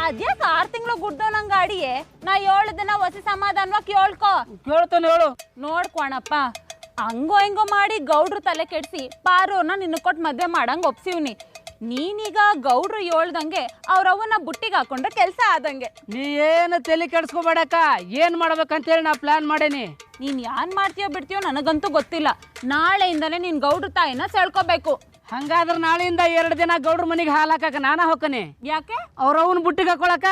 ಅದ್ಯಾಕ 6 ತಿಂಗಳು ಗುಡ್ಡೋನಂಗ ಅಡಿಯೇ, ನಾ 7 ದಿನ ಹೊಸ ಸಮಾಧಾನವಾಗಿ ಕೇಳ್ಕೊ. ಕೇಳ್ತಾನೆ ಹೇಳು. ನೋಡ್ಕೋಣಪ್ಪ, ಹಂಗೋ ಹಿಂಗೋ ಮಾಡಿ ಗೌಡ್ರು ತಲೆ ಕೆಡ್ಸಿ ಪಾರೋರ್ನ ನಿನ್ನ ಕೊಟ್ಟು ಮದ್ವೆ ಮಾಡಂಗ್ ಒಪ್ಸಿವ್ನಿ. ನೀನೀಗ ಗೌಡ್ರು ಹೇಳ್ದಂಗೆ ಅವ್ರವ್ವನ ಬುಟ್ಟಿಗೆ ಹಾಕೊಂಡ್ರೆ ಕೆಲಸ ಆದಂಗೆ. ನೀ ಏನು ತಲೆ ಕೆಡ್ಸ್ಕೊಬೇಡಕ್ಕ, ಏನ್ ಮಾಡ್ಬೇಕಂತೇಳಿ ನಾ ಪ್ಲಾನ್ ಮಾಡೇನಿ. ನೀನ್ ಯಾನ್ ಮಾಡ್ತೀಯೋ ಬಿಡ್ತೀಯೋ ನನಗಂತೂ ಗೊತ್ತಿಲ್ಲ. ನಾಳೆಯಿಂದನೇ ನೀನ್ ಗೌಡ್ರ ತಾಯಿನ ಸೆಳ್ಕೋಬೇಕು. ಹಂಗಾದ್ರ ನಾಳೆಯಿಂದ 2 ದಿನ ಗೌಡ್ರ ಮನೆಗೆ ಹಾಲಾಕ ನಾನ ಹೋಗ್ಕನಿ. ಯಾಕೆ? ಅವ್ರವ್ನ ಬುಟ್ಟಿಗೆ ಹಾಕೊಳಕ.